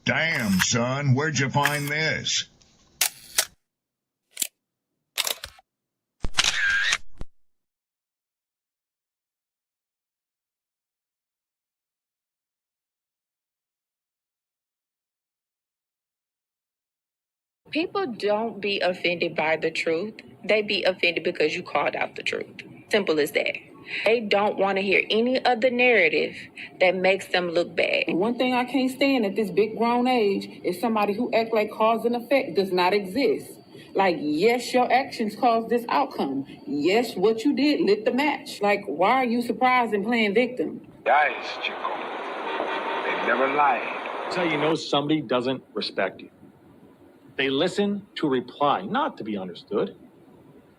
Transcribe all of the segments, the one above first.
Damn, son, where'd you find this? People don't be offended by the truth. They be offended because you called out the truth. Simple as that. They don't want to hear any other narrative that makes them look bad. One thing I can't stand at this big grown age is somebody who act like cause and effect does not exist. Like, yes, your actions caused this outcome. Yes, what you did lit the match. Like, why are you surprised and playing victim? Guys, Chico, they never lie. That's how you know somebody doesn't respect you. They listen to reply, not to be understood.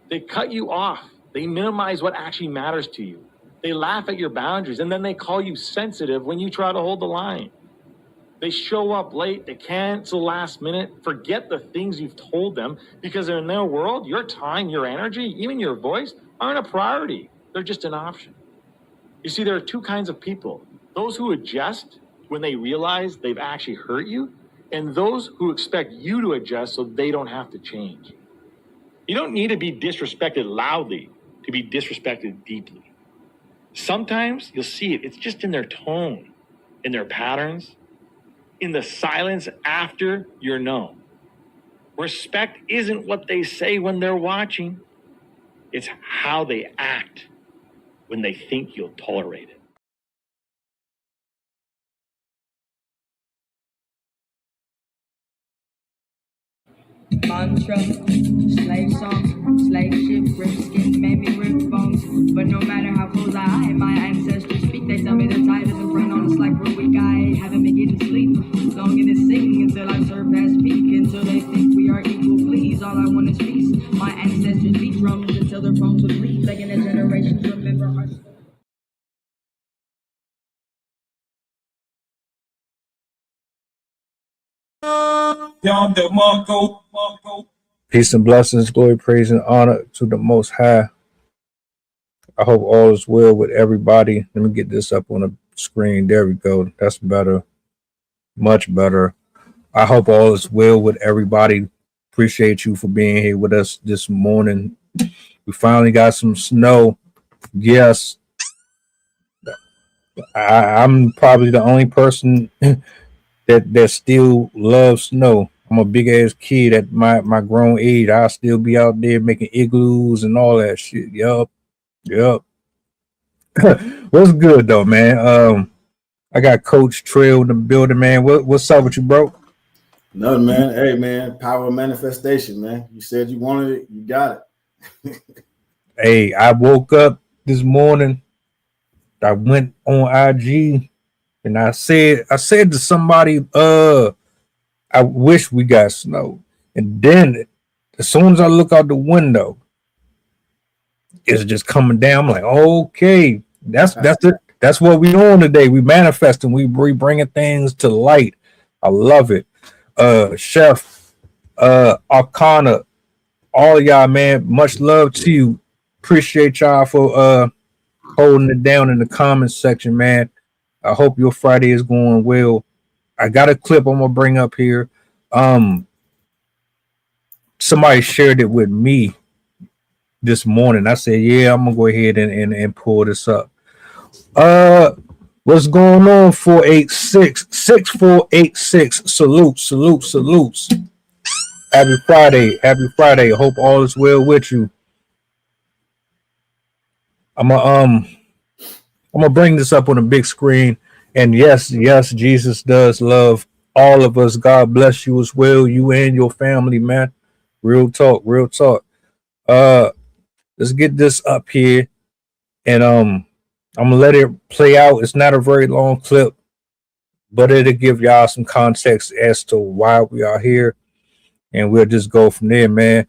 They cut you off. They minimize what actually matters to you. They laugh at your boundaries, and then they call you sensitive when you try to hold the line. They show up late, they cancel last minute, forget the things you've told them, because in their world, your time, your energy, even your voice aren't a priority. They're just an option. You see, there are two kinds of people. Those who adjust when they realize they've actually hurt you, and those who expect you to adjust so they don't have to change. You don't need to be disrespected loudly to be disrespected deeply. Sometimes you'll see it. It's just in their tone, in their patterns, in the silence after you're known. Respect isn't what they say when they're watching. It's how they act when they think you'll tolerate it. Mantra, slave song, slave ship, rip skin, made me rip bones. But no matter how close I hide, my ancestors speak. They tell me the tide isn't friend on us like we're weak. I haven't been getting sleep. Longing to sing until I surpass peak. Until they think we are equal, please. All I want is peace. My ancestors beat drums until their bones would bleed. Begging the generations remember our story. Peace and blessings, glory, praise, and honor to the Most High. I hope all is well with everybody. Let me get this up on the screen. There we go. That's better. Much better. I hope all is well with everybody. Appreciate you for being here with us this morning. We finally got some snow. Yes. I'm probably the only person that still loves snow. I'm a big ass kid at my grown age. I'll still be out there making igloos and all that shit. Yup. What's good though, man? I got Coach Trail in the building, man. What's up with you, bro? Nothing, man. Hey, man. Power of manifestation, man. You said you wanted it, you got it. Hey, I woke up this morning. I went on IG and I said to somebody, I wish we got snow. And then as soon as I look out the window, it's just coming down. I'm like, okay, that's it. That's what we on today. We manifesting. We bringing things to light. I love it. Chef, Arcana, all y'all, man. Much love to you. Appreciate y'all for holding it down in the comments section, man. I hope your Friday is going well. I got a clip I'm gonna bring up here. Somebody shared it with me this morning. I said, yeah, I'm gonna go ahead and pull this up. What's going on? 486-6486. Salutes. Happy Friday. Hope all is well with you. I'm gonna bring this up on a big screen. And yes, Jesus does love all of us. God bless you as well, you and your family, man. Real talk. Let's get this up here, and I'm gonna let it play out. It's not a very long clip, but it'll give y'all some context as to why we are here, and we'll just go from there, man.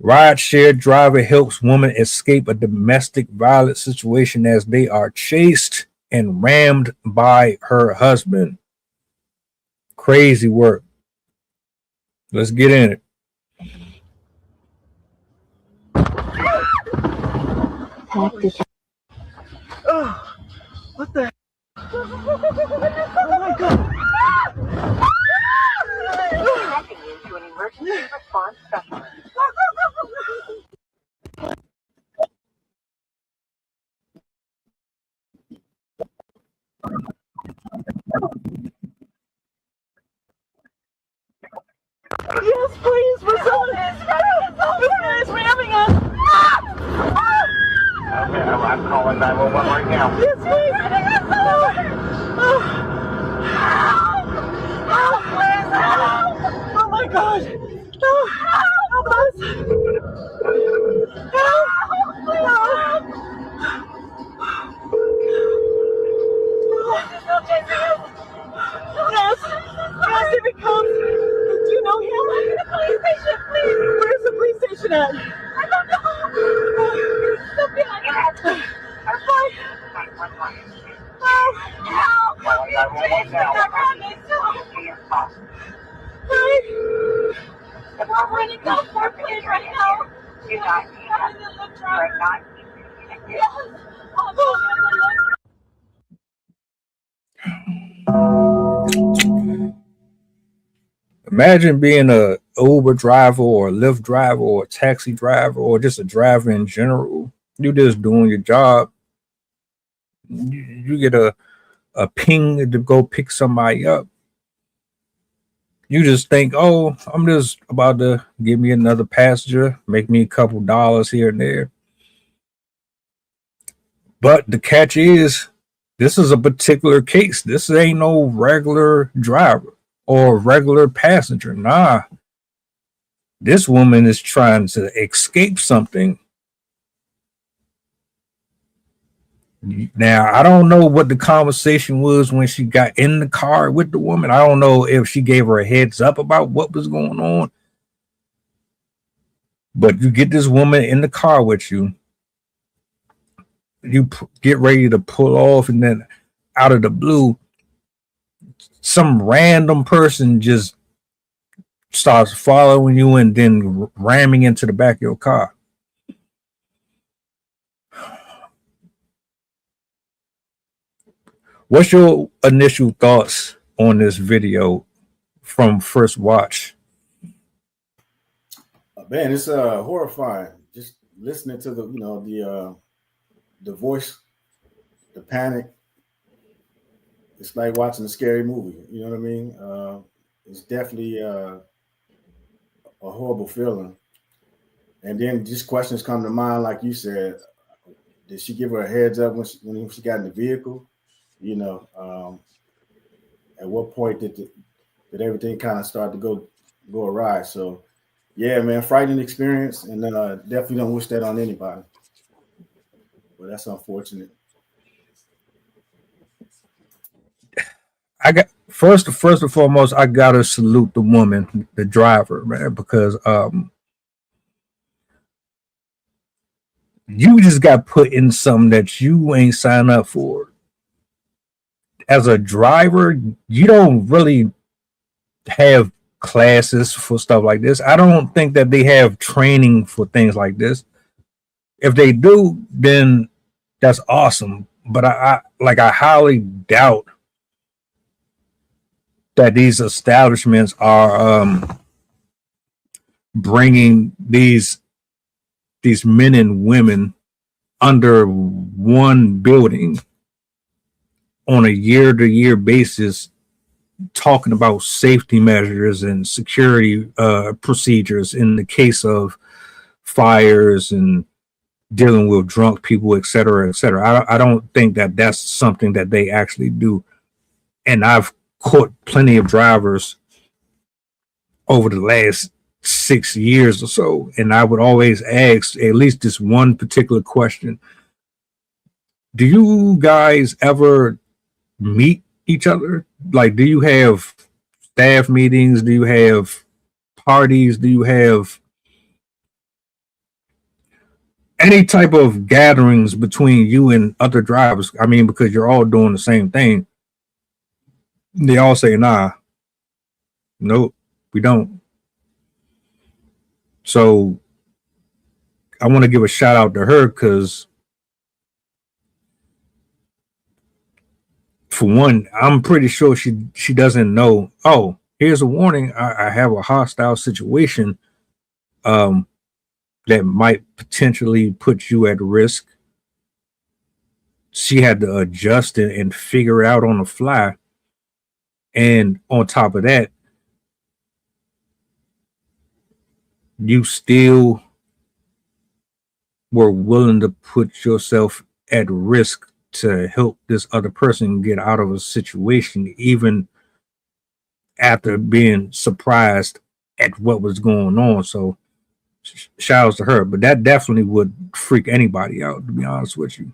Rideshare driver helps woman escape a domestic violence situation as they are chased and rammed by her husband. Crazy work. Let's get in it. Oh, what the? Oh my God! calling 911 right now. It's me! Help, please help! Oh my God! No! Help us! Help! Help! Yes! Yes, if it comes! Do you know him? The police station, please! Where's the police station at? I don't know! Don't be like that! Hi! Oh, help! Please, I promise! Hi! We're running down 4th Lane right now! You guys, I'm in the lift driver. Yes! I'm in the lift. Imagine being a Uber driver or a Lyft driver or a taxi driver or just a driver in general. You just doing your job. You get a ping to go pick somebody up. You just think, oh, I'm just about to give me another passenger, make me a couple dollars here and there. But the catch is, this is a particular case. This ain't no regular driver or regular passenger. Nah. This woman is trying to escape something. Now, I don't know what the conversation was when she got in the car with the woman. I don't know if she gave her a heads up about what was going on. But you get this woman in the car with you. You get ready to pull off, and then out of the blue, some random person just starts following you and then ramming into the back of your car. What's your initial thoughts on this video from first watch? Man, it's horrifying. Just listening to the voice, the panic. It's like watching a scary movie. You know what I mean? It's definitely a horrible feeling. And then just questions come to mind, like you said. Did she give her a heads up when she got in the vehicle? You know, at what point did everything kind of start to go awry? So, yeah, man, frightening experience, and definitely don't wish that on anybody. But that's unfortunate. I got first and foremost, I gotta salute the woman, the driver, man, because you just got put in something that you ain't signed up for. As a driver, you don't really have classes for stuff like this. I don't think that they have training for things like this. If they do, then that's awesome. But I highly doubt that these establishments are bringing these men and women under one building on a year-to-year basis, talking about safety measures and security procedures in the case of fires and dealing with drunk people, et cetera, et cetera. I don't think that that's something that they actually do. And I've caught plenty of drivers over the last 6 years or so, and I would always ask at least this one particular question: do you guys ever meet each other? Like, do you have staff meetings? Do you have parties? Do you have any type of gatherings between you and other drivers? I mean, because you're all doing the same thing. They all say, nah, nope, we don't. So I want to give a shout out to her, because for one, I'm pretty sure she doesn't know, oh, here's a warning, I have a hostile situation that might potentially put you at risk. She had to adjust and figure it out on the fly. And on top of that, you still were willing to put yourself at risk to help this other person get out of a situation, even after being surprised at what was going on. So shout outs to her, but that definitely would freak anybody out, to be honest with you.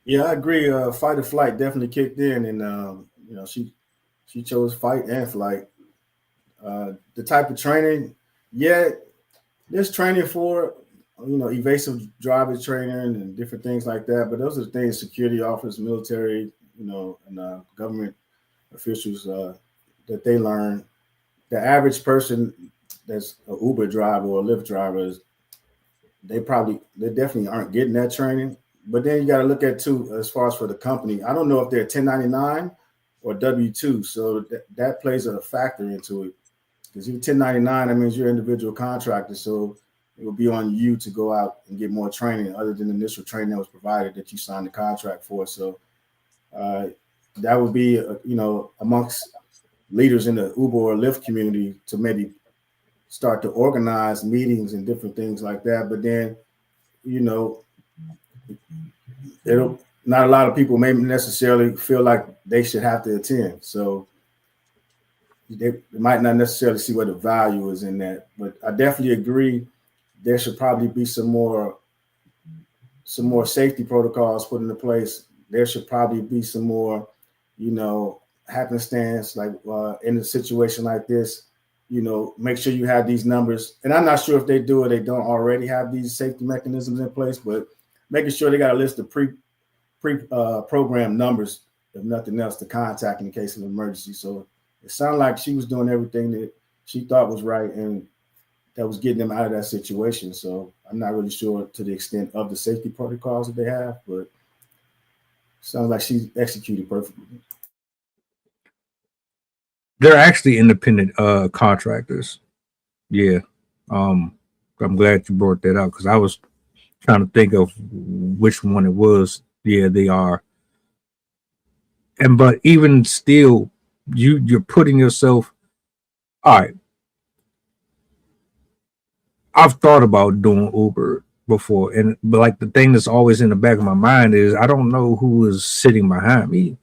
Yeah, I agree. Fight or flight definitely kicked in, and she chose fight and flight. The type of training, yeah, there's training for evasive driver training and different things like that. But those are the things security officers, military, and government officials that they learn. The average person that's an Uber driver or a Lyft driver they definitely aren't getting that training. But then you got to look at too, as far as for the company. I don't know if they're 1099 or W-2, so that plays a factor into it. Because you're 1099, that means you're an individual contractor, so it will be on you to go out and get more training other than the initial training that was provided that you signed the contract for. So that would be, amongst leaders in the Uber or Lyft community to maybe start to organize meetings and different things like that. But then, not a lot of people may necessarily feel like they should have to attend. So they might not necessarily see what the value is in that. But I definitely agree there should probably be some more safety protocols put into place. There should probably be some more, happenstance, like in a situation like this, make sure you have these numbers. And I'm not sure if they do or they don't already have these safety mechanisms in place, but making sure they got a list of program numbers, if nothing else, to contact in case of emergency. So it sounded like she was doing everything that she thought was right and that was getting them out of that situation. So I'm not really sure to the extent of the safety protocols that they have, but it sounds like she executed perfectly. They're actually independent contractors. Yeah. I'm glad you brought that up because I was trying to think of which one it was. Yeah, they are. But even still, you're putting yourself. All right. I've thought about doing Uber before, but like the thing that's always in the back of my mind is I don't know who is sitting behind me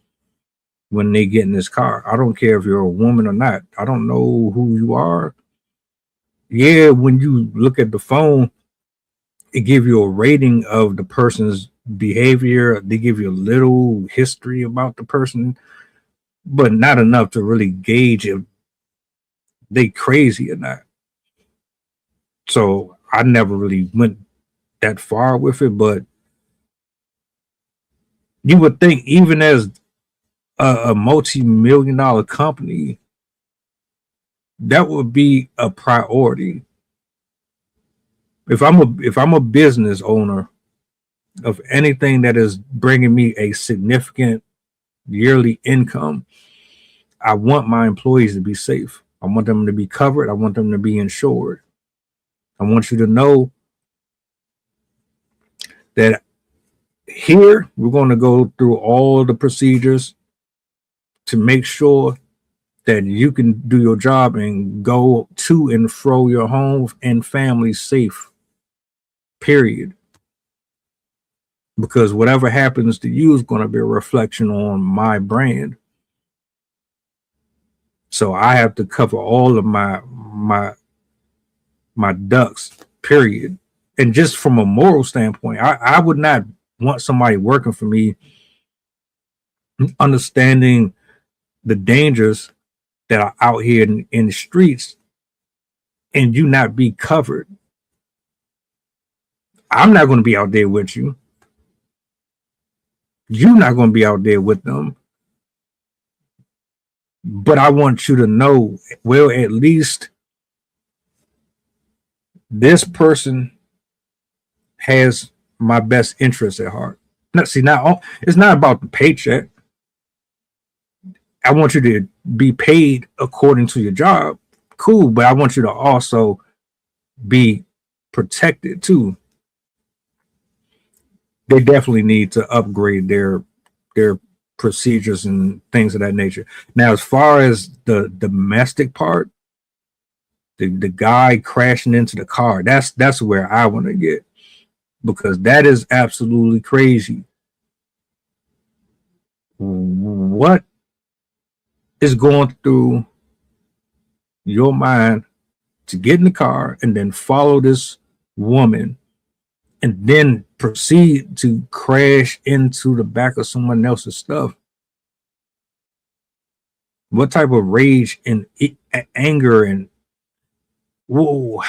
when they get in this car. I don't care if you're a woman or not. I don't know who you are. Yeah, when you look at the phone, it gives you a rating of the person's behavior. They give you a little history about the person, but not enough to really gauge if they crazy or not. So I never really went that far with it, but you would think even as a multi-million-dollar company, that would be a priority. If I'm a business owner of anything that is bringing me a significant yearly income, I want my employees to be safe. I want them to be covered. I want them to be insured. I want you to know that here we're going to go through all the procedures to make sure that you can do your job and go to and fro your home and family safe, period. Because whatever happens to you is going to be a reflection on my brand. So I have to cover all of my ducks, period. And just from a moral standpoint, I would not want somebody working for me understanding the dangers that are out here in the streets and you not be covered. I'm not going to be out there with you. You're not going to be out there with them. But I want you to know, well, at least this person has my best interest at heart. Now, see, now it's not about the paycheck. I want you to be paid according to your job. Cool, but I want you to also be protected too. They definitely need to upgrade their procedures and things of that nature. Now, as far as the domestic part, the guy crashing into the car, that's where I want to get. because that is absolutely crazy. What is going through your mind to get in the car and then follow this woman and then proceed to crash into the back of someone else's stuff? What type of rage and anger and whoa,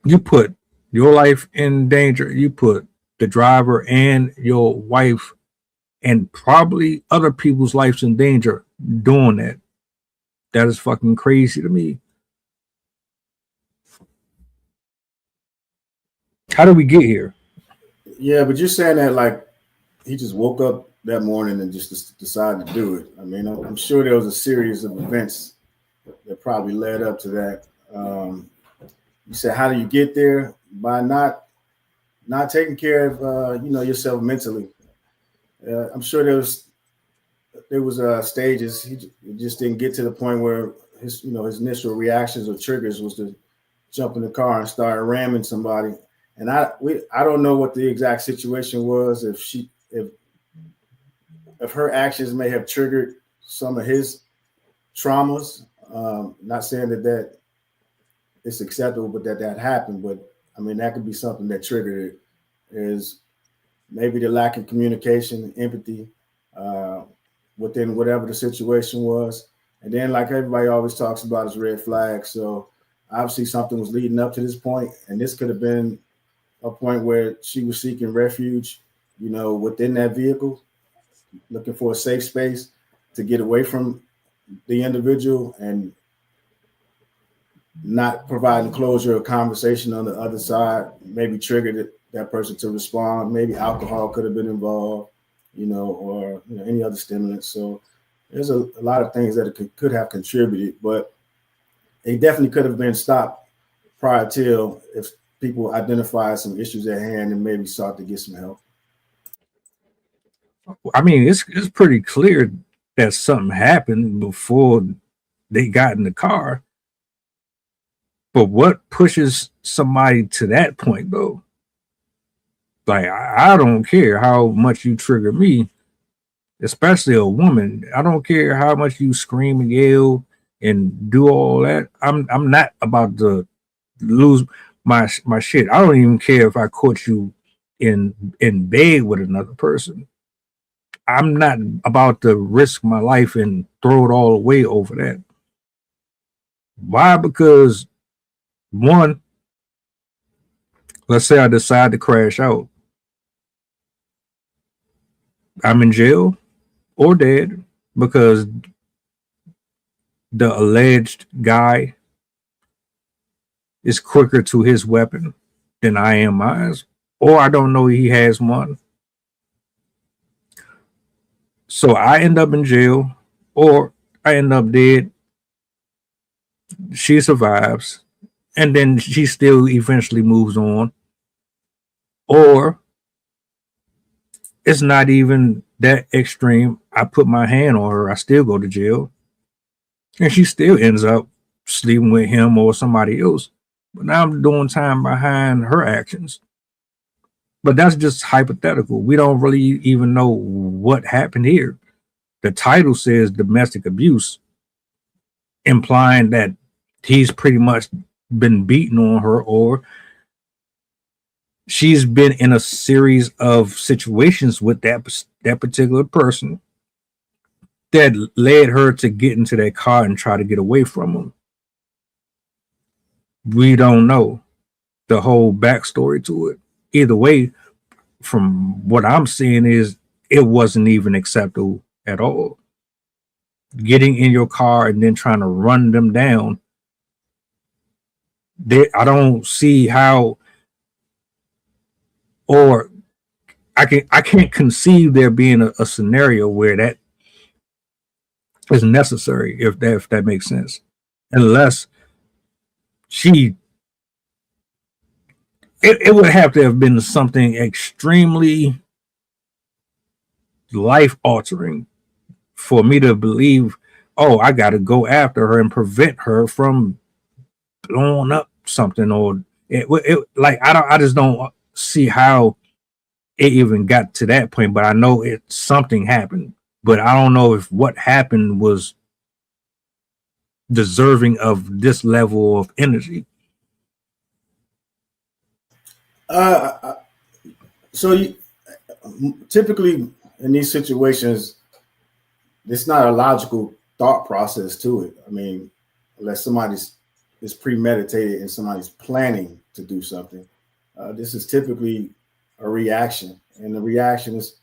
you put your life in danger. You put the driver and your wife and probably other people's lives in danger doing that. That is fucking crazy to me. How did we get here? Yeah, but you're saying that like he just woke up that morning and just decided to do it. I mean, I'm sure there was a series of events that probably led up to that. You said, how do you get there? By not taking care of yourself mentally. I'm sure there was stages. He just didn't get to the point where his initial reactions or triggers was to jump in the car and start ramming somebody. And I don't know what the exact situation was, if her actions may have triggered some of his traumas. Not saying that it's acceptable, but that happened. But I mean, that could be something that triggered it. Is maybe the lack of communication, empathy within whatever the situation was. And then, like everybody always talks about, is red flags. So obviously something was leading up to this point, and this could have been a point where she was seeking refuge, within that vehicle, looking for a safe space to get away from the individual and not providing closure or conversation on the other side, maybe triggered that person to respond. Maybe alcohol could have been involved, or any other stimulant. So there's a lot of things that it could have contributed, but it definitely could have been stopped prior till if people identified some issues at hand and maybe sought to get some help. I mean, it's pretty clear that something happened before they got in the car. But what pushes somebody to that point, though? Like, I don't care how much you trigger me, especially a woman. I don't care how much you scream and yell and do all that. I'm not about to lose my shit. I don't even care if I caught you in bed with another person. I'm not about to risk my life and throw it all away over that. Why? Because one, let's say I decide to crash out. I'm in jail or dead because the alleged guy is quicker to his weapon than I am mine, or I don't know he has one. So I end up in jail or I end up dead. She survives and then she still eventually moves on. Or it's not even that extreme. I put my hand on her, I still go to jail. And she still ends up sleeping with him or somebody else. But now I'm doing time behind her actions. But that's just hypothetical. We don't really even know what happened here. The title says domestic abuse, implying that he's pretty much been beaten on her, or she's been in a series of situations with that particular person that led her to get into that car and try to get away from him. We don't know the whole backstory to it. Either way, from what I'm seeing, is it wasn't even acceptable at all. Getting in your car and then trying to run them down, I don't see how, or I can't conceive there being a scenario where that is necessary, if that makes sense, unless it would have to have been something extremely life altering for me to believe, oh, I got to go after her and prevent her from blowing up something or Like I just don't see how it even got to that point. But I know something happened. But I don't know if what happened was deserving of this level of energy. So typically in these situations, it's not a logical thought process to it. I mean, unless somebody's is premeditated and somebody's planning to do something, this is typically a reaction, and the reaction is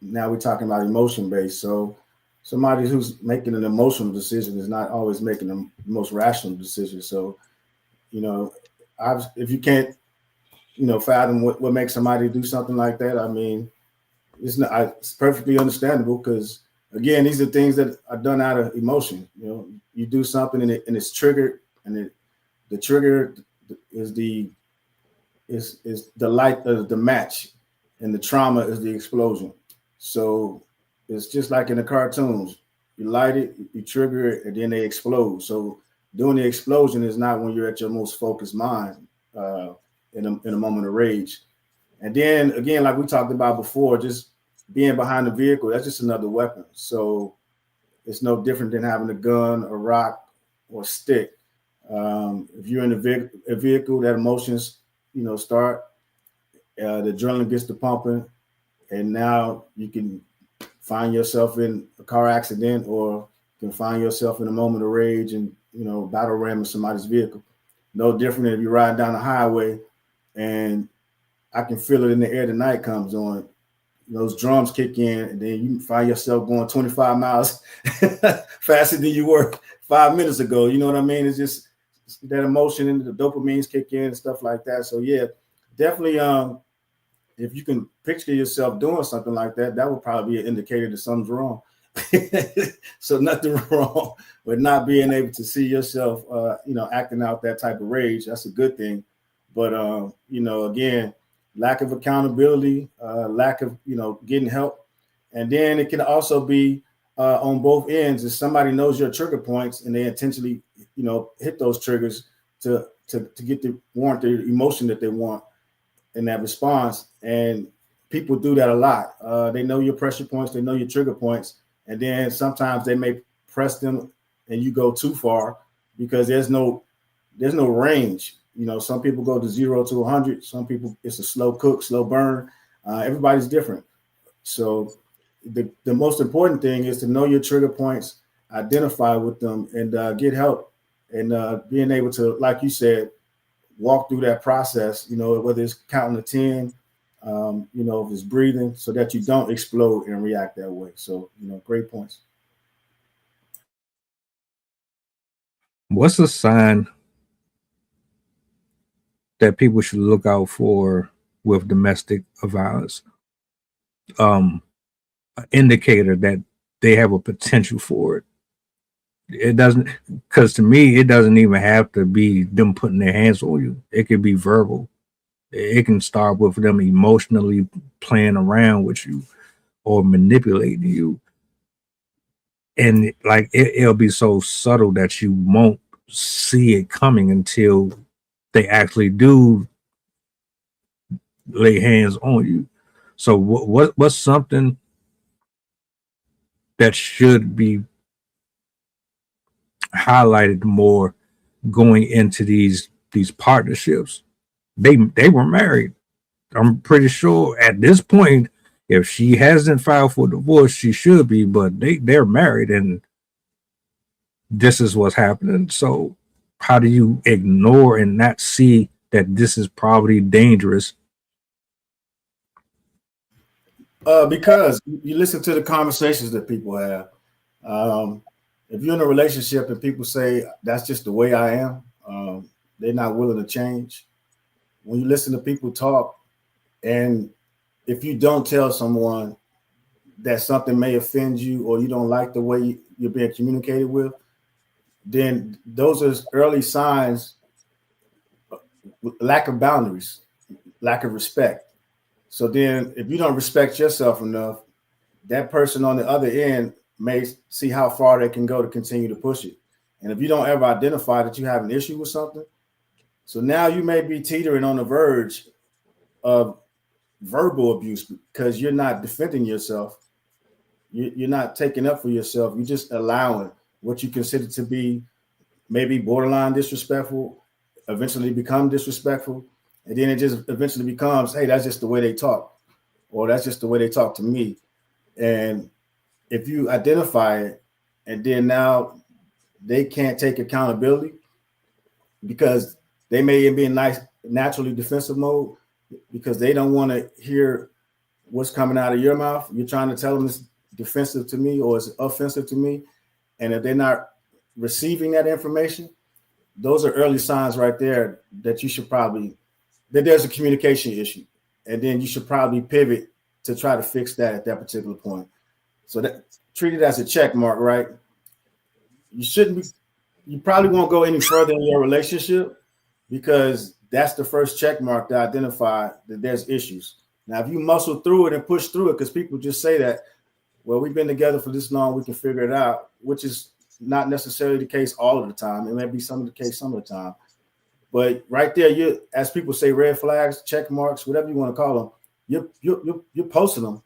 now we're talking about emotion based. So somebody who's making an emotional decision is not always making the most rational decision. So if you can't fathom what makes somebody do something like that, I mean, it's perfectly understandable because again, these are things that are done out of emotion. You do something and it's triggered, and the trigger is the light of the match, and the trauma is the explosion. So it's just like in the cartoons. You light it, you trigger it, and then they explode. So doing the explosion is not when you're at your most focused mind in a moment of rage. And then again, like we talked about before, just being behind the vehicle, that's just another weapon. So it's no different than having a gun, a rock, or a stick. If you're in a vehicle, that emotions, start, the adrenaline gets to pumping, and now you can find yourself in a car accident, or you can find yourself in a moment of rage and, battle ramming somebody's vehicle. No different than if you're riding down the highway and I can feel it in the air, the night comes on. Those drums kick in, and then you find yourself going 25 miles faster than you were 5 minutes ago. You know what I mean? It's just that emotion, and the dopamines kick in and stuff like that. So yeah, definitely. If you can picture yourself doing something like that, that would probably be an indicator that something's wrong. So nothing wrong with not being able to see yourself, acting out that type of rage. That's a good thing. But again, lack of accountability, lack of getting help, and then it can also be on both ends. If somebody knows your trigger points and they intentionally hit those triggers to get warrant the emotion that they want in that response, and people do that a lot. They know your pressure points, they know your trigger points, and then sometimes they may press them and you go too far because there's no range. Some people go to 0 to 100. Some people it's a slow cook, slow burn. Everybody's different. So the most important thing is to know your trigger points, identify with them, and get help. And being able to, like you said, walk through that process, whether it's counting to 10, if it's breathing, so that you don't explode and react that way. So, great points. What's a sign that people should look out for with domestic violence? An indicator that they have a potential for it. It doesn't, because to me, it doesn't even have to be them putting their hands on you. It could be verbal. It can start with them emotionally playing around with you or manipulating you. And like it'll be so subtle that you won't see it coming until they actually do lay hands on you. So what's something that should be highlighted more going into these partnerships? They were married. I'm pretty sure at this point, if she hasn't filed for divorce, she should be, but they're married and this is what's happening. So how do you ignore and not see that this is probably dangerous? Because you listen to the conversations that people have. If you're in a relationship and people say that's just the way I am, they're not willing to change. When you listen to people talk, and if you don't tell someone that something may offend you or you don't like the way you're being communicated with, then those are early signs of lack of boundaries, lack of respect. So then if you don't respect yourself enough, that person on the other end may see how far they can go to continue to push it. And if you don't ever identify that you have an issue with something, So now you may be teetering on the verge of verbal abuse because you're not defending yourself. You're not taking up for yourself. You're just allowing what you consider to be maybe borderline disrespectful, eventually become disrespectful. And then it just eventually becomes, hey, that's just the way they talk, or that's just the way they talk to me. And if you identify it, and then now they can't take accountability because they may be in nice naturally defensive mode because they don't want to hear what's coming out of your mouth. You're trying to tell them it's defensive to me or it's offensive to me. And if they're not receiving that information, those are early signs right there that you should probably, that there's a communication issue. And then you should probably pivot to try to fix that at that particular point. So that treat it as a check mark, right? You shouldn't be, you probably won't go any further in your relationship because that's the first check mark to identify that there's issues. Now, if you muscle through it and push through it, because people just say that, well, we've been together for this long, we can figure it out, which is not necessarily the case all of the time. It may be some of the case some of the time. But right there, you, as people say, red flags, check marks, whatever you want to call them, you're posting them.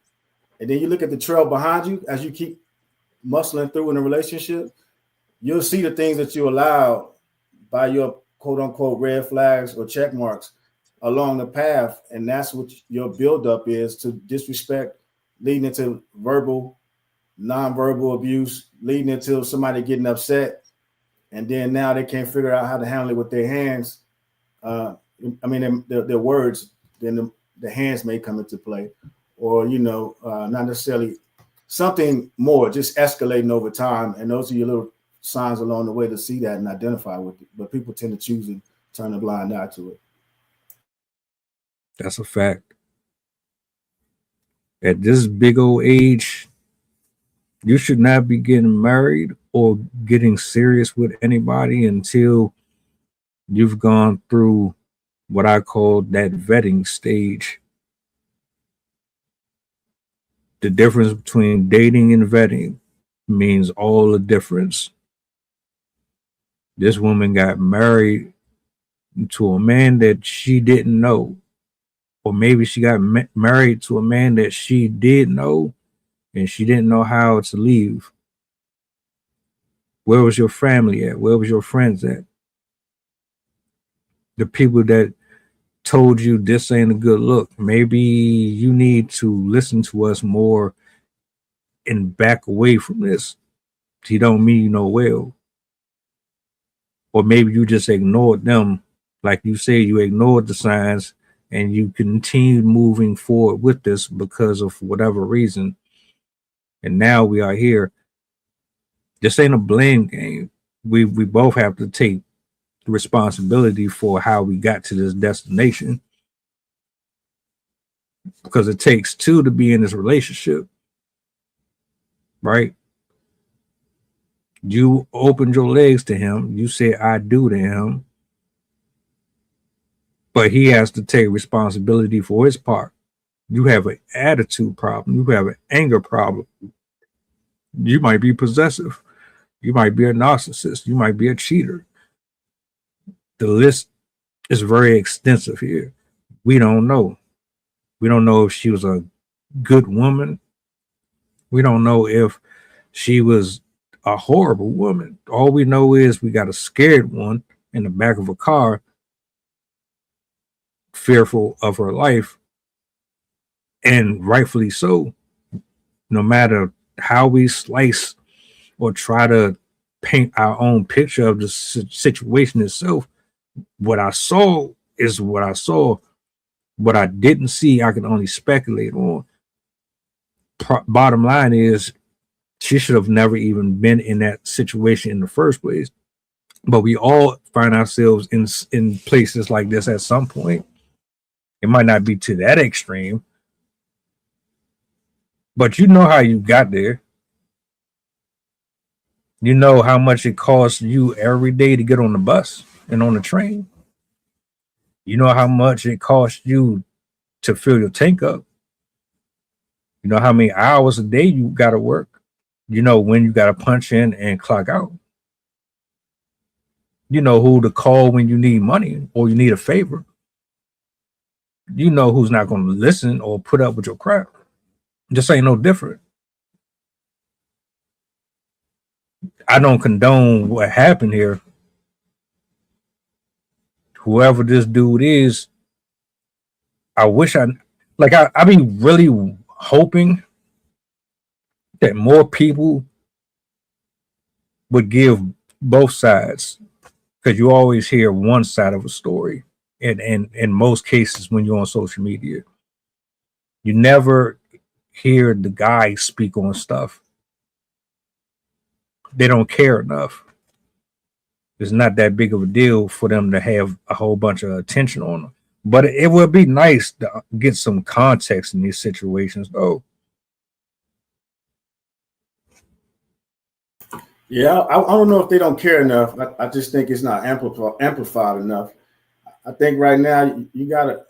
And then you look at the trail behind you as you keep muscling through in a relationship, you'll see the things that you allow by your quote unquote red flags or check marks along the path. And that's what your buildup is to disrespect, leading into verbal, nonverbal abuse, leading into somebody getting upset. And then now they can't figure out how to handle it with their hands. Their words, then the hands may come into play, or, not necessarily something more, just escalating over time. And those are your little signs along the way to see that and identify with it. But people tend to choose and turn a blind eye to it. That's a fact. At this big old age, you should not be getting married or getting serious with anybody until you've gone through what I call that vetting stage. The difference between dating and vetting means all the difference. This woman got married to a man that she didn't know, or maybe she got married to a man that she did know and she didn't know how to leave. Where was your family at? Where was your friends at? The people that told you this ain't a good look. Maybe you need to listen to us more and back away from this. He don't mean you no well. Or maybe you just ignored them. Like you said, you ignored the signs and you continued moving forward with this because of whatever reason. And now we are here. This ain't a blame game. We both have to take the responsibility for how we got to this destination, because it takes two to be in this relationship, right? You opened your legs to him. You said I do to him, but he has to take responsibility for his part. You have an attitude problem. You have an anger problem. You might be possessive. You might be a narcissist. You might be a cheater. The list is very extensive here. We don't know. We don't know if she was a good woman. We don't know if she was a horrible woman. All we know is we got a scared one in the back of a car, fearful of her life, and rightfully so. No matter how we slice or try to paint our own picture of the situation itself, what I saw is what I saw. What I didn't see, I can only speculate on. Bottom line is, she should have never even been in that situation in the first place. But we all find ourselves in places like this at some point. It might not be to that extreme, but you know how you got there. You know how much it costs you every day to get on the bus and on the train. You know how much it costs you to fill your tank up. You know how many hours a day you got to work. You know when you got to punch in and clock out. You know who to call when you need money or you need a favor. You know who's not going to listen or put up with your crap. This ain't no different. I don't condone what happened here. Whoever this dude is, I wish I be really hoping that more people would give both sides, because you always hear one side of a story. And in most cases, when you're on social media, you never hear the guy speak on stuff. They don't care enough. It's not that big of a deal for them to have a whole bunch of attention on them. But it would be nice to get some context in these situations, though. Yeah, I don't know if they don't care enough. I just think it's not amplified enough. I think right now you gotta.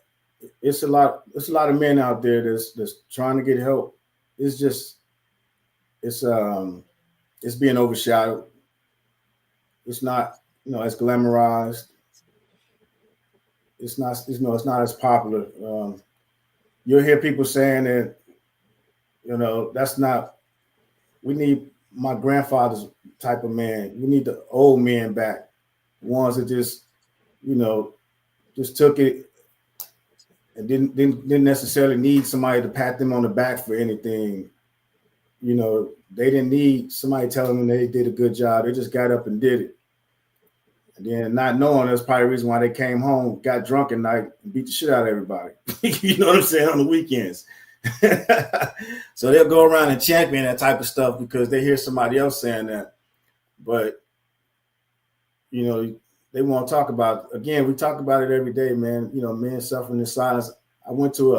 It's a lot of men out there that's trying to get help. It's being overshadowed. It's not, it's glamorized. It's not as popular. You'll hear people saying that, that's not. We need my grandfather's type of man. We need the old men back, ones that just took it and didn't necessarily need somebody to pat them on the back for anything. They didn't need somebody telling them they did a good job. They just got up and did it. And then not knowing, that's probably the reason why they came home, got drunk at night, and beat the shit out of everybody. You know what I'm saying? On the weekends. So they'll go around and champion that type of stuff because they hear somebody else saying that. But, they won't talk about it. Again, we talk about it every day, man. Men suffering in silence. I went to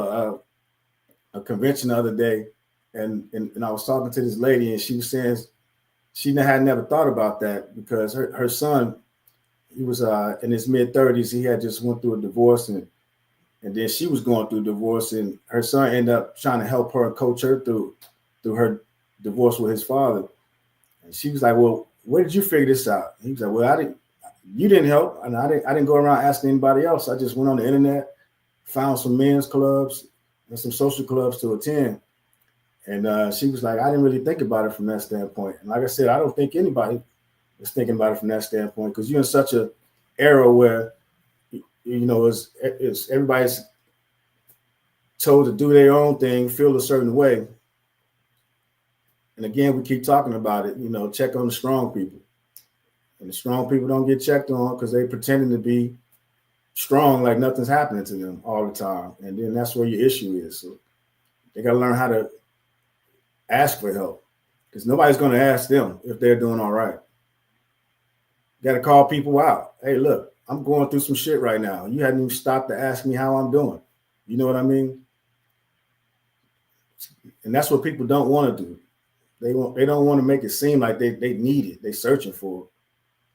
a convention the other day, and I was talking to this lady, and she was saying she had never thought about that because her son, he was in his mid-30s. He had just went through a divorce, and then she was going through divorce, and her son ended up trying to help her, coach her through her divorce with his father. And she was like, "Well, where did you figure this out?" And he was like, "Well, you didn't help, and I didn't go around asking anybody else. I just went on the internet, found some men's clubs and some social clubs to attend." And she was like, "I didn't really think about it from that standpoint." And like I said, I don't think anybody is thinking about it from that standpoint because you're in such a era where it's everybody's told to do their own thing, feel a certain way. And again, we keep talking about it. Check on the strong people. And the strong people don't get checked on because they pretending to be strong like nothing's happening to them all the time. And then that's where your issue is. So they got to learn how to ask for help because nobody's going to ask them if they're doing all right. You got to call people out. Hey, look, I'm going through some shit right now. You hadn't even stopped to ask me how I'm doing. You know what I mean? And that's what people don't want to do. They don't want to make it seem like they need it. They're searching for it.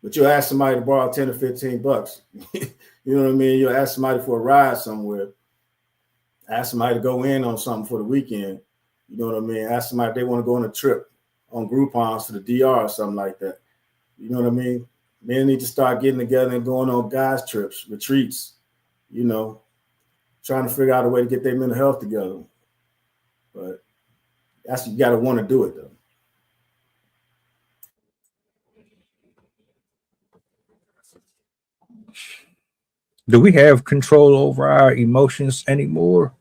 But you'll ask somebody to borrow 10 or 15 bucks. You know what I mean? You'll ask somebody for a ride somewhere. Ask somebody to go in on something for the weekend. You know what I mean? Ask somebody if they want to go on a trip on Groupons to the DR or something like that. You know what I mean? Men need to start getting together and going on guys' trips, retreats, trying to figure out a way to get their mental health together. But you got to want to do it, though. Do we have control over our emotions anymore?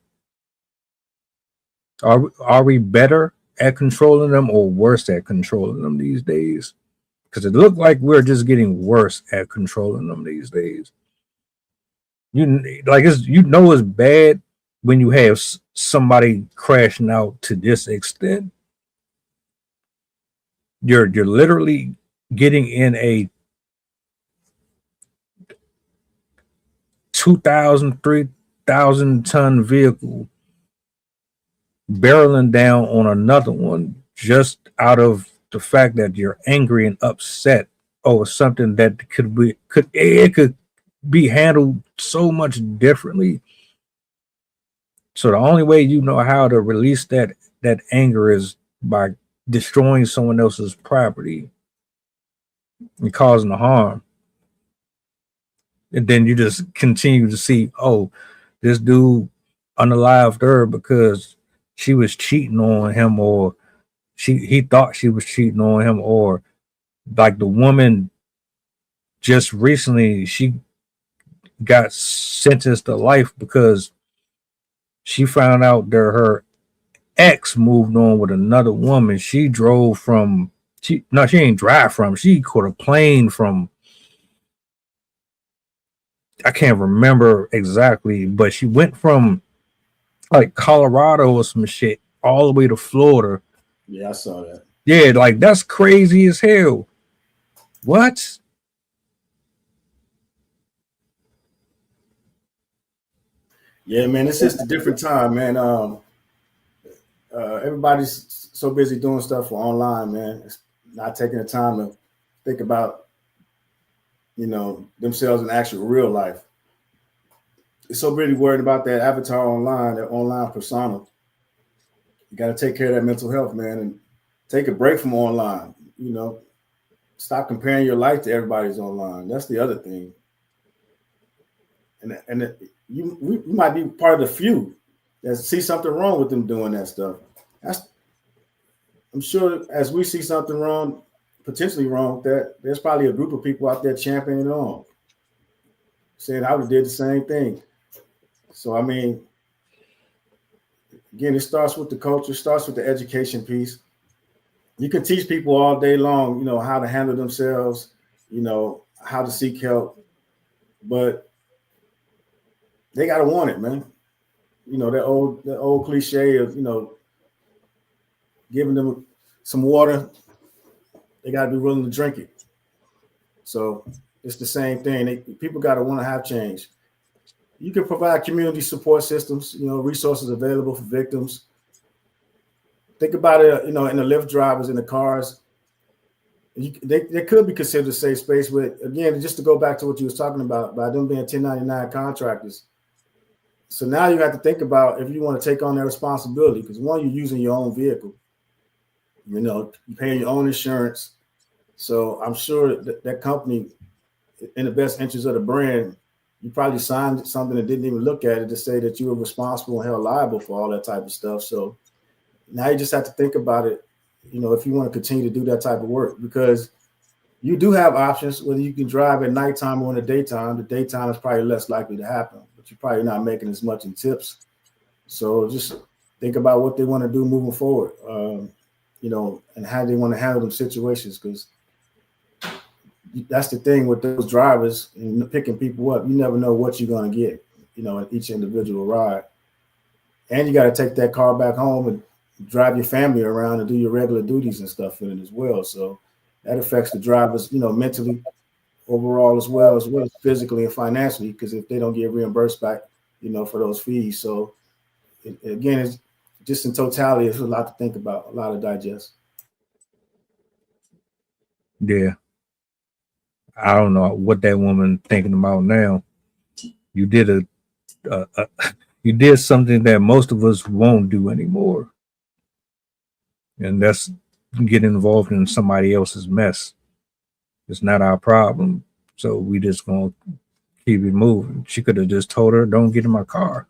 Are we better at controlling them or worse at controlling them these days? Because it looked like we're just getting worse at controlling them these days. It's bad when you have somebody crashing out to this extent. You're literally getting in a 2,000, 3,000 ton vehicle barreling down on another one just out of the fact that you're angry and upset over something that could be handled so much differently. So the only way you know how to release that anger is by destroying someone else's property and causing the harm. And then you just continue to see, oh, this dude unalived her because she was cheating on him, or he thought she was cheating on him, or like the woman just recently, she got sentenced to life because she found out that her ex moved on with another woman. She drove from she ain't drive from. She caught a plane from, I can't remember exactly, but she went from like Colorado or some shit all the way to Florida. Yeah, I saw that. Yeah, like that's crazy as hell. What? Yeah, man, it's just a different time, man. Everybody's so busy doing stuff for online, man. It's not taking the time to think about, themselves in actual real life. It's so really worried about that avatar online, that online persona. You got to take care of that mental health, man, and take a break from online. Stop comparing your life to everybody's online. That's the other thing. We might be part of the few that see something wrong with them doing that stuff. I'm sure as we see something wrong, potentially wrong with that, there's probably a group of people out there championing it on, saying I would have did the same thing. So, I mean, again, it starts with the culture, starts with the education piece. You can teach people all day long, how to handle themselves, how to seek help, but they got to want it, man. That old cliche of, giving them some water, they got to be willing to drink it. So it's the same thing. People got to want to have change. You can provide community support systems, resources available for victims. Think about it, in the Lyft drivers in the cars. They could be considered a safe space, but again, just to go back to what you was talking about, by them being 1099 contractors. So now you have to think about if you want to take on that responsibility, because one, you're using your own vehicle, you're paying your own insurance. So I'm sure that company, in the best interest of the brand, you probably signed something and didn't even look at it to say that you were responsible and held liable for all that type of stuff. So now you just have to think about it, if you want to continue to do that type of work, because you do have options, whether you can drive at nighttime or in the daytime. The daytime is probably less likely to happen, but you're probably not making as much in tips. So just think about what they want to do moving forward, and how they want to handle them situations, because that's the thing with those drivers and picking people up. You never know what you're going to get, in each individual ride. And you got to take that car back home and drive your family around and do your regular duties and stuff in it as well. So that affects the drivers, mentally, overall, as well as physically and financially, because if they don't get reimbursed back, for those fees. So again, it's just in totality, it's a lot to think about, a lot to digest. Yeah. I don't know what that woman thinking about now. You did you did something that most of us won't do anymore, and that's get involved in somebody else's mess. It's not our problem, so we just gonna keep it moving. She could have just told her, "Don't get in my car."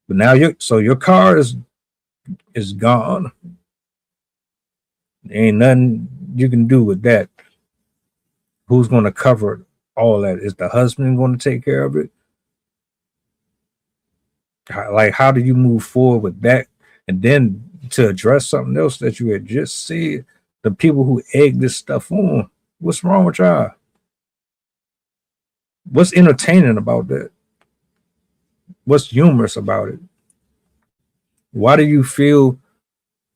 But now your car is gone. Ain't nothing you can do with that. Who's going to cover all that? Is the husband going to take care of it? How do you move forward with that? And then to address something else that you had just said, the people who egg this stuff on, what's wrong with y'all? What's entertaining about that? What's humorous about it? Why do you feel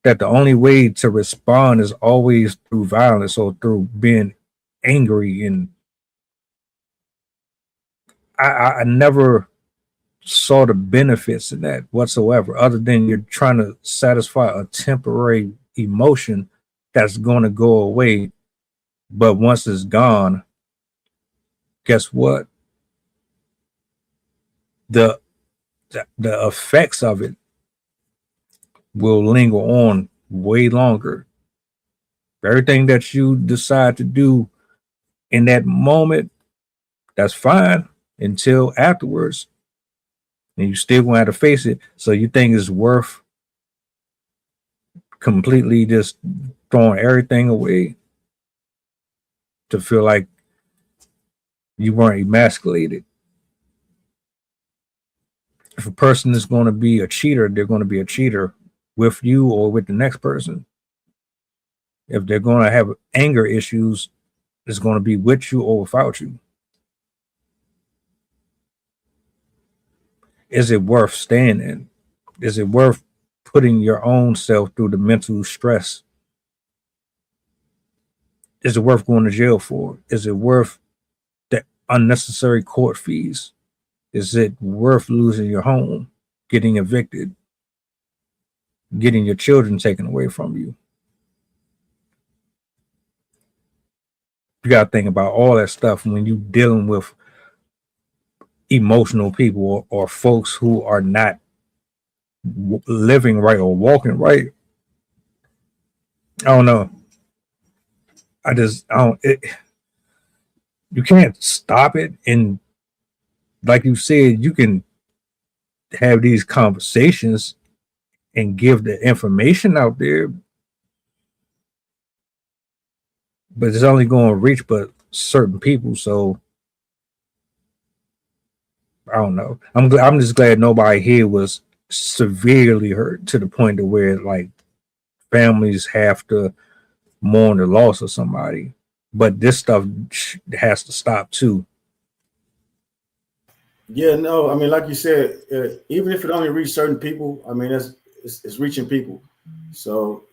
that the only way to respond is always through violence or through being angry? And I never saw the benefits in that whatsoever, other than you're trying to satisfy a temporary emotion that's going to go away. But once it's gone, guess what? The effects of it will linger on way longer. Everything that you decide to do in that moment, That's fine until afterwards. And you still gonna have to face it. So you think it's worth completely just throwing everything away to feel like you weren't emasculated? If a person is going to be a cheater, they're going to be a cheater with you or with the next person. If they're going to have anger issues, it's going to be with you or without you. Is it worth staying in? Is it worth putting your own self through the mental stress? Is it worth going to jail for? Is it worth the unnecessary court fees? Is it worth losing your home, getting evicted, getting your children taken away from you? You got to think about all that stuff when you're dealing with emotional people or folks who are not living right or walking right. I don't know. You can't stop it. And like you said, you can have these conversations and give the information out there, but it's only going to reach but certain people. So I don't know. I'm just glad nobody here was severely hurt to the point of where like families have to mourn the loss of somebody. But this stuff has to stop too. Yeah, no, I mean, like you said, even if it only reaches certain people, I mean, it's reaching people. So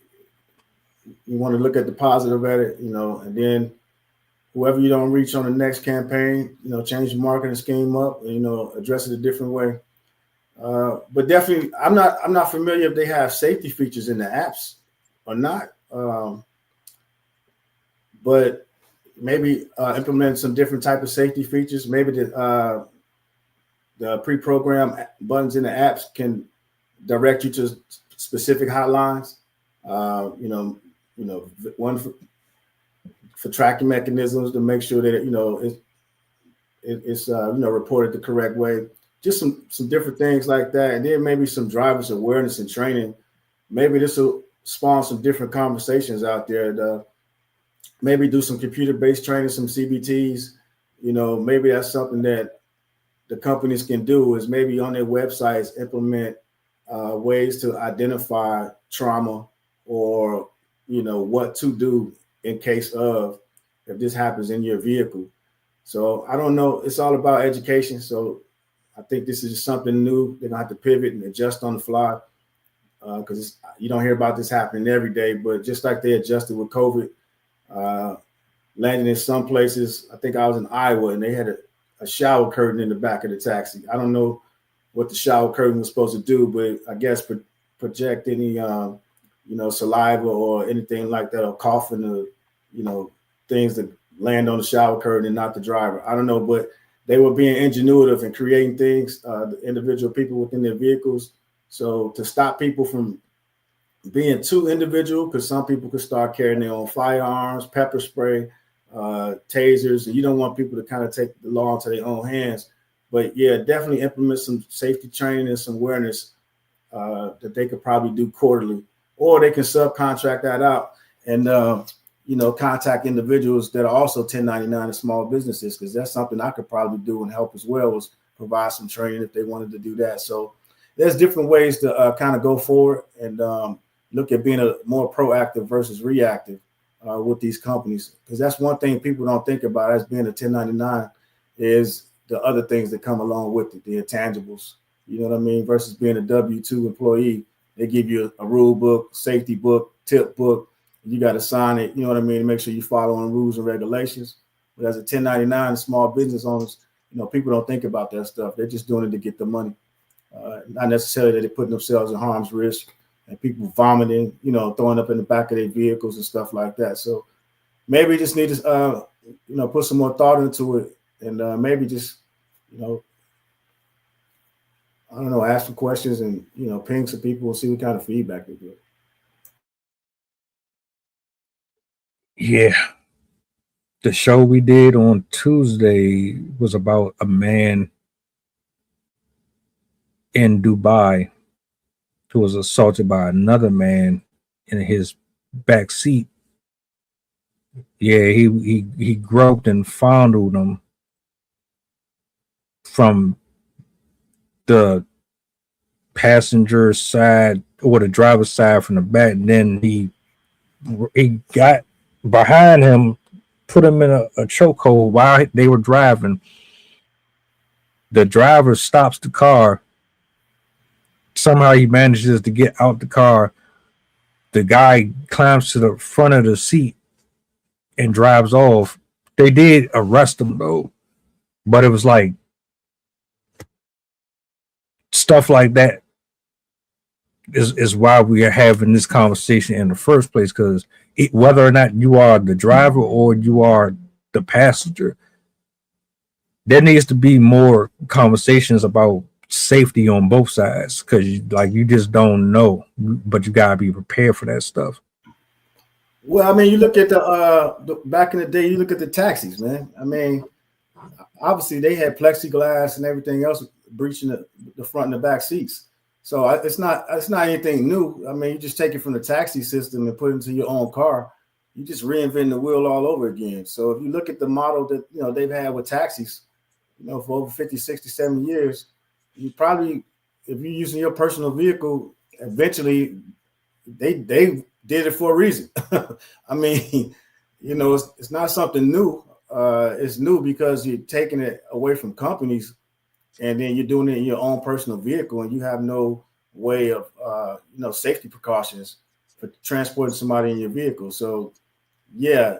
you want to look at the positive at it, you know, and then whoever you don't reach on the next campaign, you know, change the marketing scheme up and, you know, address it a different way. But definitely, I'm not familiar if they have safety features in the apps or not. But maybe implement some different type of safety features. Maybe the pre-programmed buttons in the apps can direct you to specific hotlines. One for tracking mechanisms to make sure that it's reported the correct way. Just some different things like that, and then maybe some drivers awareness and training. Maybe this will spawn some different conversations out there. Maybe do some computer-based training, some CBTs. You know, maybe that's something that the companies can do, is maybe on their websites implement ways to identify trauma, or what to do in case of if this happens in your vehicle. So I don't know. It's all about education. So I think this is just something new. They're gonna have to pivot and adjust on the fly, because you don't hear about this happening every day. But just like they adjusted with COVID, landing in some places. I think I was in Iowa and they had a shower curtain in the back of the taxi. I don't know what the shower curtain was supposed to do, but I guess project any saliva or anything like that, or coughing, or things that land on the shower curtain and not the driver. I don't know, but they were being ingenuitive and creating things, the individual people within their vehicles. So to stop people from being too individual, because some people could start carrying their own firearms, pepper spray, tasers, and you don't want people to kind of take the law into their own hands. But yeah, definitely implement some safety training and some awareness that they could probably do quarterly, or they can subcontract that out and contact individuals that are also 1099 and small businesses, because that's something I could probably do and help as well, was provide some training if they wanted to do that. So there's different ways to kind of go forward and look at being a more proactive versus reactive with these companies, because that's one thing people don't think about as being a 1099 is the other things that come along with it, the intangibles, you know what I mean, versus being a W-2 employee. They give you a rule book, safety book, tip book. You got to sign it, you know what I mean, to make sure you following rules and regulations. But as a 1099 small business owners, people don't think about that stuff. They're just doing it to get the money. Not necessarily that they're putting themselves in harm's risk and people vomiting, throwing up in the back of their vehicles and stuff like that. So maybe just need to, put some more thought into it, and maybe just, ask for questions and, ping some people and see what kind of feedback they get. Yeah. the show we did on Tuesday was about a man in Dubai who was assaulted by another man in his back seat. Yeah, he groped and fondled him from the passenger side or the driver's side from the back. And then he got behind him, put him in a chokehold while they were driving. The driver stops the car. Somehow he manages to get out the car. The guy climbs to the front of the seat and drives off. They did arrest him though, but it was like stuff like that is why we are having this conversation in the first place, because whether or not you are the driver or you are the passenger, there needs to be more conversations about safety on both sides, because you just don't know, but you gotta be prepared for that stuff. Well, I mean, you look at the back in the day, you look at the taxis, man. I mean, obviously they had plexiglass and everything else breaching the front and the back seats. So it's not anything new. I mean, you just take it from the taxi system and put it into your own car. You just reinvent the wheel all over again. So if you look at the model that they've had with taxis, for over 50, 60, 70 years, you probably, if you're using your personal vehicle, eventually they did it for a reason. I mean, it's not something new. It's new because you're taking it away from companies, and then you're doing it in your own personal vehicle, and you have no way of, safety precautions for transporting somebody in your vehicle. So, yeah,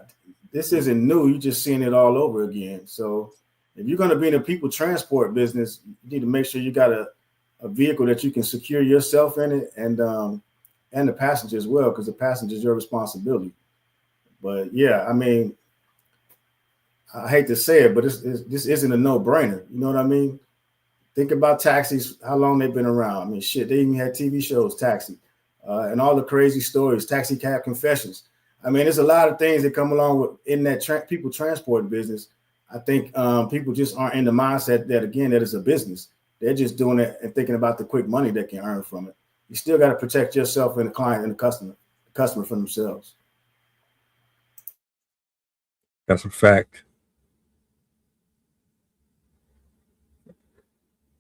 this isn't new. You're just seeing it all over again. So, if you're going to be in the people transport business, you need to make sure you got a vehicle that you can secure yourself in it, and the passenger as well, because the passenger is your responsibility. But yeah, I mean, I hate to say it, but this isn't a no-brainer. You know what I mean? Think about taxis, how long they've been around. I mean, shit, they even had TV shows, Taxi, and all the crazy stories, Taxi Cab Confessions. I mean, there's a lot of things that come along with in that people transport business. I think people just aren't in the mindset that it's a business. They're just doing it and thinking about the quick money they can earn from it. You still got to protect yourself and the client and the customer from themselves. That's a fact.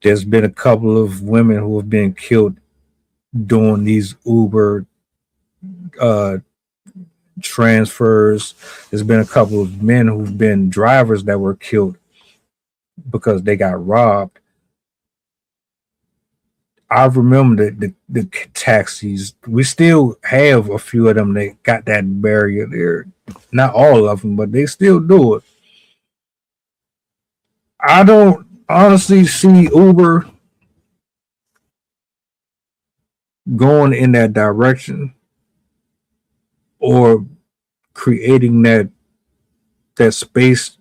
There's been a couple of women who have been killed doing these Uber transfers. There's been a couple of men who've been drivers that were killed because they got robbed. I remember the taxis. We still have a few of them that got that barrier there. Not all of them, but they still do it. I don't honestly see Uber going in that direction or creating that space.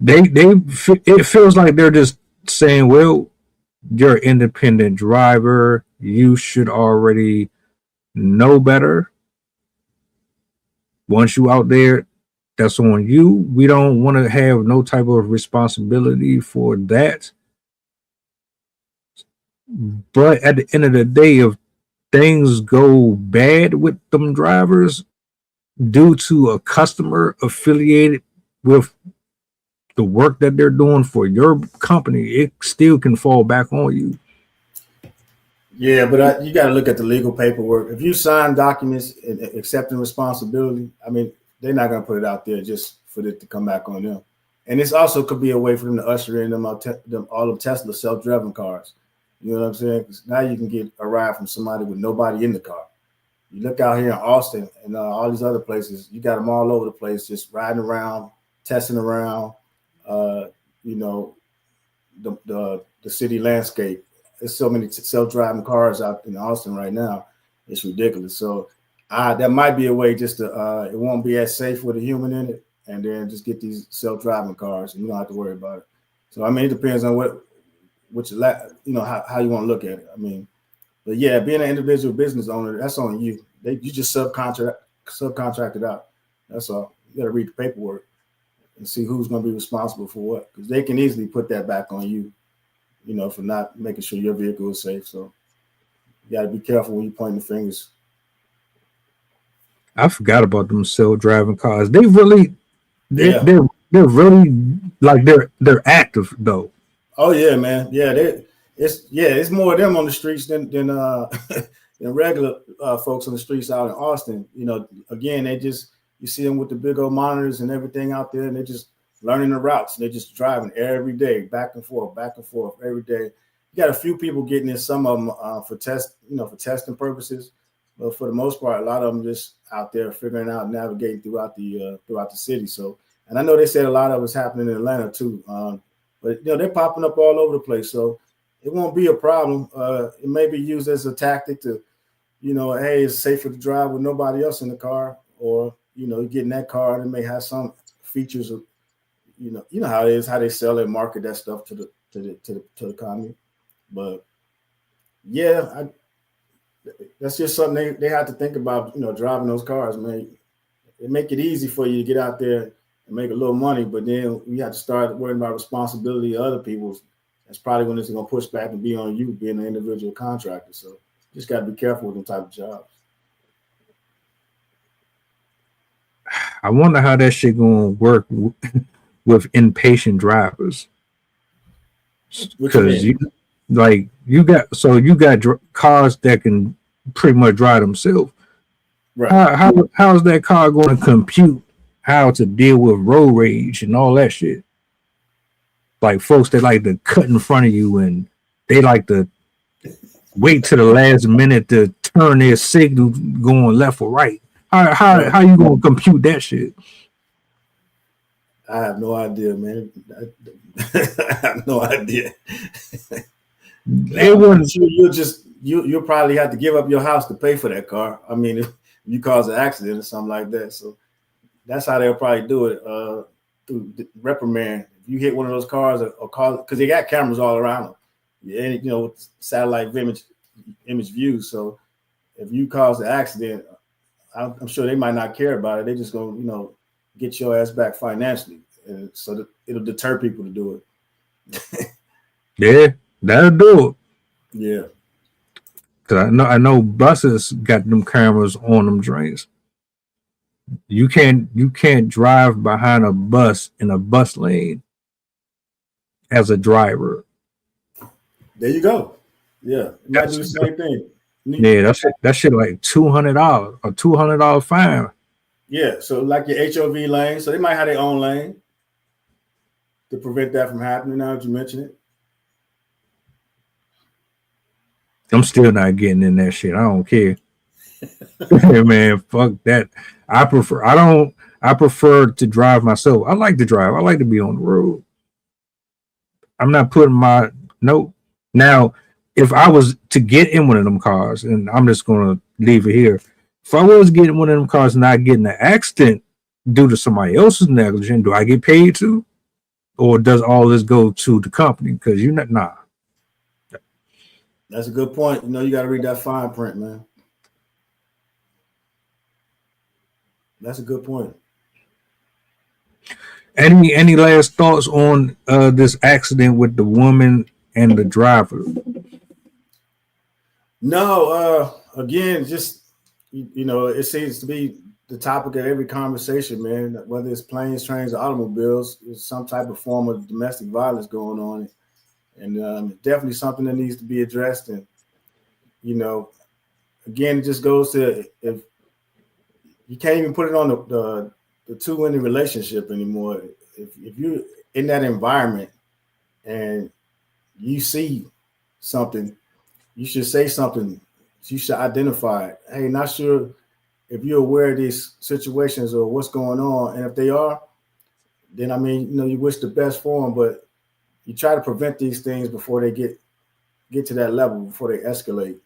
It feels like they're just saying, well, you're an independent driver, you should already know better. Once you out there, that's on you. We don't want to have no type of responsibility for that. But at the end of the day, if things go bad with them drivers due to a customer affiliated with the work that they're doing for your company, it still can fall back on you. Yeah, but you got to look at the legal paperwork. If you sign documents accepting responsibility, I mean, they're not going to put it out there just for it to come back on them. And this also could be a way for them to usher in all of Tesla self-driving cars. You know what I'm saying? Because now you can get a ride from somebody with nobody in the car. You look out here in Austin and all these other places, you got them all over the place, just riding around, testing around, the city landscape. There's so many self-driving cars out in Austin right now. It's ridiculous. So that might be a way just to, it won't be as safe with a human in it, and then just get these self-driving cars and you don't have to worry about it. So, I mean, it depends on how you want to look at it. I mean, but yeah, being an individual business owner, that's on you. You just subcontract it out. That's all. You got to read the paperwork and see who's going to be responsible for what, because they can easily put that back on you, you know, for not making sure your vehicle is safe. So you got to be careful when you point the fingers. I forgot about them self-driving cars. They really, Yeah. they're really like they're active though. Oh yeah, man. Yeah, it's more of them on the streets than than regular folks on the streets out in Austin. You know, again, you see them with the big old monitors and everything out there, and they're just learning the routes. They're just driving every day, back and forth every day. You got a few people getting in, some of them for testing purposes, but for the most part, a lot of them just out there figuring out, navigating throughout the city. So, and I know they said a lot of it's happening in Atlanta too. But you know, they're popping up all over the place, so it won't be a problem. It may be used as a tactic to, you know, hey, it's safer to drive with nobody else in the car, or you know, you get in that car and it may have some features of, you know how it is, how they sell and market that stuff to the economy. But yeah, that's just something they have to think about. You know, driving those cars, man. It make it easy for you to get out there and make a little money, but then you have to start worrying about responsibility of other people's. That's probably when it's going to push back and be on you being an individual contractor. So just got to be careful with them type of jobs. I wonder how that shit going to work with impatient drivers. Because you got cars that can pretty much drive themselves. Right. How is that car going to compute how to deal with road rage and all that shit? Like folks that like to cut in front of you and they like to wait to the last minute to turn their signal going left or right. How you gonna compute that shit? I have no idea, man. I have no idea. You'll probably have to give up your house to pay for that car. I mean, if you cause an accident or something like that. So that's how they'll probably do it, through reprimand. If you hit one of those cars or call, because they got cameras all around them, and you know, with satellite image views. So if you cause an accident, I'm sure they might not care about it. They just gonna, you know, get your ass back financially, and so that it'll deter people to do it. Yeah, that'll do it. Yeah, because I know buses got them cameras on them drains. You can't drive behind a bus in a bus lane as a driver. There you go. Yeah, you might do the same thing. Yeah, that shit like $200, a $200 fine. Yeah, so like your HOV lane, so they might have their own lane to prevent that from happening. Now that you mention it, I'm still not getting in that shit. I don't care. Man, fuck that. I prefer to drive myself. I like to drive. I like to be on the road. I'm not putting my nope. Now, if I was to get in one of them cars, and I'm just gonna leave it here. If I was getting one of them cars and not getting an accident due to somebody else's negligence, do I get paid too? Or does all this go to the company? Because you're not, nah. That's a good point. You know, you got to read that fine print, man. That's a good point. Any last thoughts on this accident with the woman and the driver? No, again, just, you know, it seems to be the topic of every conversation, man. Whether it's planes, trains, or automobiles, there's some type of form of domestic violence going on, and definitely something that needs to be addressed. And you know, again, it just goes to, if you can't even put it on the two in the relationship anymore. If you're in that environment and you see something, you should say something. You should identify it. Hey, not sure if you're aware of these situations or what's going on. And if they are, then I mean, you know, you wish the best for them, but you try to prevent these things before they get to that level, before they escalate,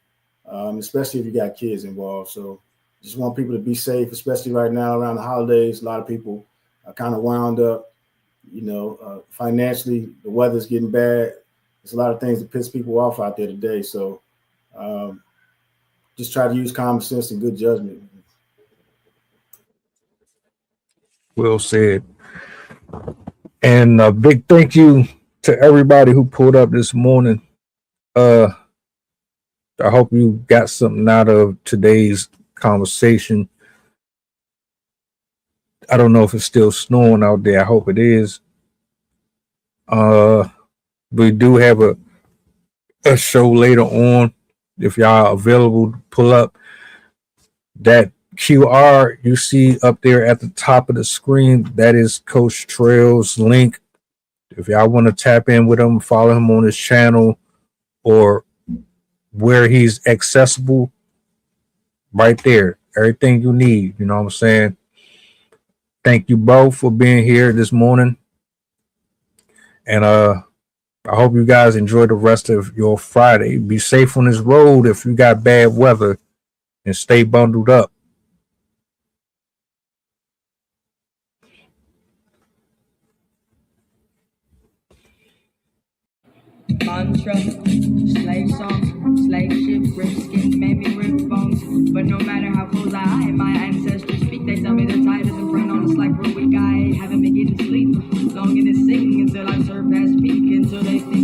especially if you got kids involved. So just want people to be safe, especially right now around the holidays. A lot of people are kind of wound up, you know, financially. The weather's getting bad. There's a lot of things that piss people off out there today. So just try to use common sense and good judgment. Well said. And a big thank you to everybody who pulled up this morning. I hope you got something out of today's conversation. I don't know if it's still snowing out there. I hope it is. We do have a show later on. If y'all are available to pull up, that QR you see up there at the top of the screen, that is Coach Trail's link. If y'all want to tap in with him, follow him on his channel or where he's accessible, right there. Everything you need, you know what I'm saying? Thank you both for being here this morning. And I hope you guys enjoy the rest of your Friday. Be safe on this road if you got bad weather, and stay bundled up. Mantra, slave songs, slave ship, rip skin, made me rip bones. But no matter how close I am, my ancestors speak. They tell me the tide isn't friend on us like we're weak. I haven't been getting sleep. Long in this sing until I surpass peak, until they think